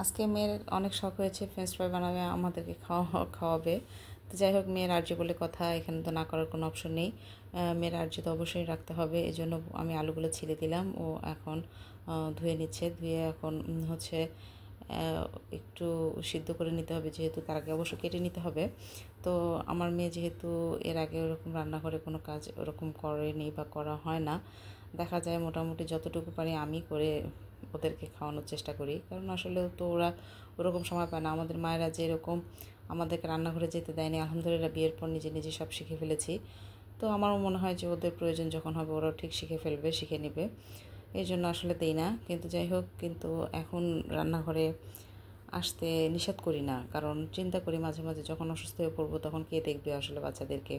আজকে মেয়ের অনেক শখ হয়েছে ফ্রেঞ্চ ফ্রাই বানাবে, আমাদেরকে খাওয়াবে। তো যাই হোক, মেয়ের আর্জি বলে কথা, এখানে তো না করার কোনো অপশন নেই। মেয়ের আর্জি তো অবশ্যই রাখতে হবে, এই জন্য আমি আলুগুলো ছিলে দিলাম। ও এখন ধুয়ে নিচ্ছে, ধুয়ে এখন হচ্ছে একটু সিদ্ধ করে নিতে হবে, যেহেতু তার আগে অবশ্য কেটে নিতে হবে। তো আমার মেয়ে যেহেতু এর আগে ওরকম রান্নাঘরে কোনো কাজ ওরকম করেনি বা করা হয় না, দেখা যায় মোটামুটি যতটুকু পারি আমি করে ওদেরকে খাওয়ানোর চেষ্টা করি, কারণ আসলে তো ওরা ওরকম সময় পায় না। আমাদের মায়েরা যেরকম আমাদেরকে রান্নাঘরে যেতে দেয়নি, আলহামদুলিল্লাহ বিয়ের পর নিজে নিজে সব শিখে ফেলেছি। তো আমারও মনে হয় যে ওদের প্রয়োজন যখন হবে ওরাও ঠিক শিখে ফেলবে, শিখে নেবে, এই জন্য আসলে দেই না। কিন্তু যাই হোক, কিন্তু এখন রান্নাঘরে আসতে নিষেধ করি না, কারণ চিন্তা করি মাঝে মাঝে যখন অসুস্থ হয়ে পড়বো তখন কে দেখবে আসলে বাচ্চাদেরকে,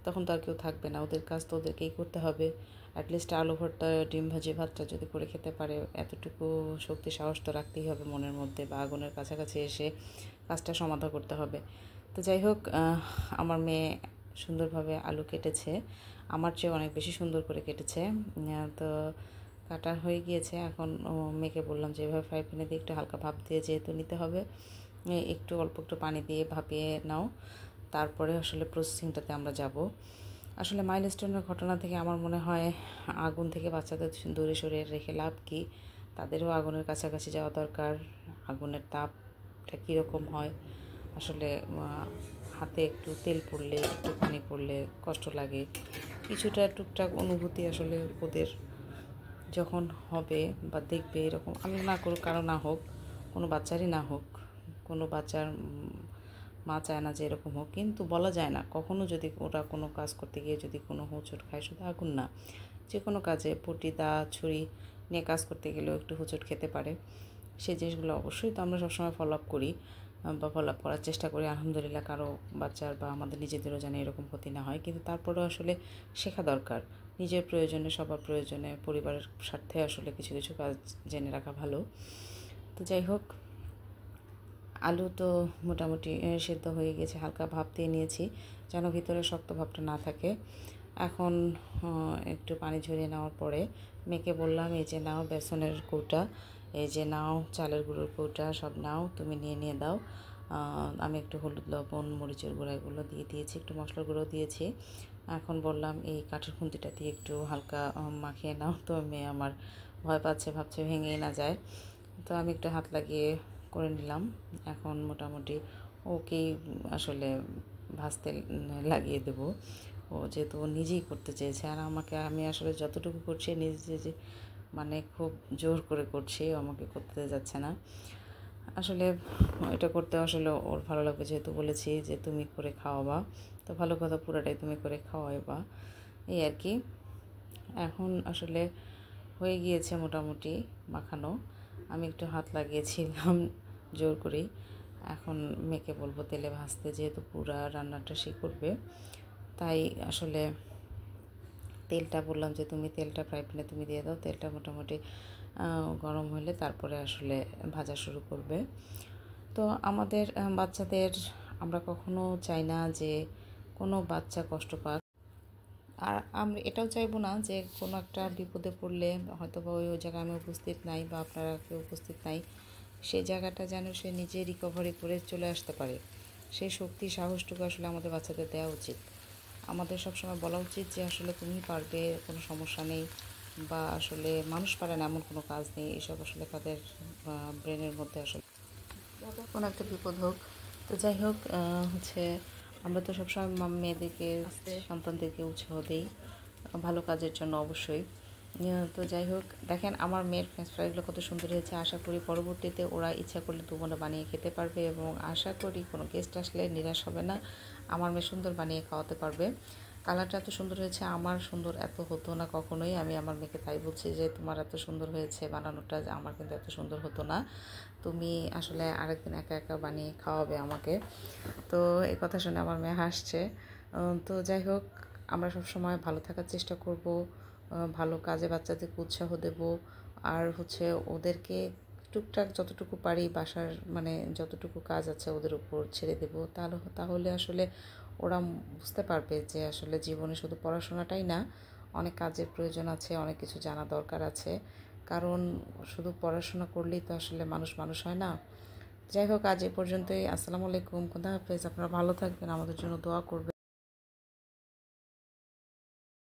তখন তো আর কেউ থাকবে না, ওদের কাজ তো ওদেরকেই করতে হবে। অ্যাটলিস্ট আলু ভর্তা, ডিম ভাজি, ভাতটা যদি করে খেতে পারে, এতটুকু শক্তি সাহস তো রাখতেই হবে মনের মধ্যে, বা আগুনের কাছাকাছি এসে কাজটা সমাধা করতে হবে। তো যাই হোক, আমার মেয়ে সুন্দরভাবে আলু কেটেছে, আমার চেয়ে অনেক বেশি সুন্দর করে কেটেছে। তো কাটা হয়ে গিয়েছে। এখন মেয়েকে বললাম যে এভাবে ফ্রাই প্যানে দিয়ে একটু হালকা ভাপ দিয়ে যেহেতু নিতে হবে, একটু অল্প একটু পানি দিয়ে ভাপিয়ে নাও, তারপরে আসলে প্রসেসিংটাতে আমরা যাব। আসলে মাইলস্টোনের ঘটনা থেকে আমার মনে হয় আগুন থেকে বাচ্চাদের দূরে সরিয়ে রেখে লাভ কী, তাদেরও আগুনের কাছাকাছি যাওয়া দরকার। আগুনের তাপটা কীরকম হয় আসলে, হাতে একটু তেল পড়লে, একটু পানি পড়লে কষ্ট লাগে, কিছুটা টুকটাক অনুভূতি আসলে ওদের যখন হবে বা দেখবে, এরকম আমি না করুক, কারো না হোক, কোনো বাচ্চারই না হোক, কোনো বাচ্চার মা চায় না যে এরকম হোক, কিন্তু বলা যায় না কখনো যদি ওরা কোনো কাজ করতে গিয়ে যদি কোনো হোঁচট খায়, শুধু আগুন না, যে কোনো কাজে পটি দা ছুরি নিয়ে কাজ করতে গেলেও একটু হোঁচট খেতে পারে। সেই জিনিসগুলো অবশ্যই তো আমরা সবসময় ফলো আপ করি বা ফলো আপ করার চেষ্টা করি, আলহামদুলিল্লাহ কারো বাচ্চার বা আমাদের নিজেদেরও যেন এরকম ক্ষতি না হয়। কিন্তু তারপরেও আসলে শেখা দরকার, নিজের প্রয়োজনে, সবার প্রয়োজনে, পরিবারের স্বার্থে আসলে কিছু কিছু কাজ জেনে রাখা ভালো। তো যাই হোক, আলু তো মোটামুটি সেদ্ধ হয়ে গেছে, হালকা ভাপ দিয়ে নিয়েছি যেন ভিতরে শক্ত ভাবটা না থাকে। এখন একটু পানি ঝরিয়ে নেওয়ার পরে মেয়েকে বললাম, এই যে নাও বেসনের কৌটা, এই যে নাও চালের গুঁড়োর কৌটা, সব নাও, তুমি নিয়ে নিয়ে দাও। আমি একটু হলুদ, লবণ, মরিচের গুঁড়া এগুলো দিয়ে দিয়েছি, একটু মশলার গুঁড়ো দিয়েছি। এখন বললাম এই কাঠের খুন্তিটা দিয়ে একটু হালকা মাখিয়ে নাও। তো মেয়ে আমার ভয় পাচ্ছে, ভাবছে ভেঙেই না যায়। তো আমি একটু হাত লাগিয়ে করে নিলাম। এখন মোটামুটি ওকেই আসলে ভাজতে লাগিয়ে দেব। ও যেহেতু ও নিজেই করতে চেয়েছে, আর আমি আসলে যতটুকু করছি নিজে যে মানে খুব জোর করে করছি, ও আমাকে করতে যাচ্ছে না। আসলে এটা করতে আসলে ওর ভালো লাগবে, যেহেতু বলেছি যে তুমি করে খাওয়াবা, তো ভালো কথা, পুরাটাই তুমি করে খাওয়াইবা, এই আর কি। এখন আসলে হয়ে গিয়েছে মোটামুটি মাখানো, আমি একটু হাত লাগিয়েছিলাম জোর করেই। এখন মেয়েকে বলবো তেলে ভাজতে, যেহেতু পুরা রান্নাটা সে করবে, তাই আসলে তেলটা বললাম যে তুমি তেলটা ফ্রাই প্যানে তুমি দিয়ে দাও, তেলটা মোটামুটি গরম হলে তারপরে আসলে ভাজা শুরু করবে। তো আমাদের বাচ্চাদের আমরা কখনো চাই না যে কোনো বাচ্চা কষ্ট পাক, আর আমি এটাও চাইবো না যে কোনো একটা বিপদে পড়লে হয়তো বা ওই জায়গায় আমি উপস্থিত নাই বা আপনারা কেউ উপস্থিত নাই, সেই জায়গাটা যেন সে নিজে রিকভারি করে চলে আসতে পারে। সেই শক্তি সাহসটুকু আসলে আমাদের বাচ্চাদের দেওয়া উচিত। আমাদের সবসময় বলা উচিত যে আসলে তুমি পারবে, কোনো সমস্যা নেই, বা আসলে মানুষ পারে না এমন কোনো কাজ নেই, এসব আসলে তাদের ব্রেনের মধ্যে আসলে কোনো একটা বিপদ হোক। তো যাই হোক, হচ্ছে আমরা তো সবসময় মেয়েদেরকে, সন্তানদেরকে উৎসাহ দিই ভালো কাজের জন্য অবশ্যই। তো যাই হোক, দেখেন আমার মেয়ের ফ্রেঞ্চ ফ্রাইগুলো কত সুন্দর হয়েছে। আশা করি পরবর্তীতে ওরা ইচ্ছা করলে দুবোনে বানিয়ে খেতে পারবে, এবং আশা করি কোনো গেস্ট আসলে নিরাশ হবে না, আমার মেয়ে সুন্দর বানিয়ে খাওয়াতে পারবে। কালারটা এত সুন্দর হয়েছে, আমার সুন্দর এত হতো না কখনোই। আমি আমার মেয়েকে তাই বলছি যে তোমার এত সুন্দর হয়েছে বানানোটা, আমার কিন্তু এত সুন্দর হতো না, তুমি আসলে আরেকদিন একা একা বানিয়ে খাওয়াবে আমাকে। তো এই কথা শুনে আমার মেয়ে হাসছে। তো যাই হোক, আমরা সব সময় ভালো থাকার চেষ্টা করব, ভালো কাজে বাচ্চাদেরকে উৎসাহ দেব, আর হচ্ছে ওদেরকে টুকটাক যতটুকু পারি বাসার মানে যতটুকু কাজ আছে ওদের উপর ছেড়ে দেব, তাহলে আসলে ওরা বুঝতে পারবে যে আসলে জীবনে শুধু পড়াশোনাটাই না, অনেক কাজের প্রয়োজন আছে, অনেক কিছু জানা দরকার আছে। কারণ শুধু পড়াশোনা করলেই তো আসলে মানুষ মানুষ হয় না। যাই হোক, আজ এ পর্যন্তই। আসসালামু আলাইকুম, খুদা হাফেজ। আপনারা ভালো থাকবেন, আমাদের জন্য দোয়া করবেন।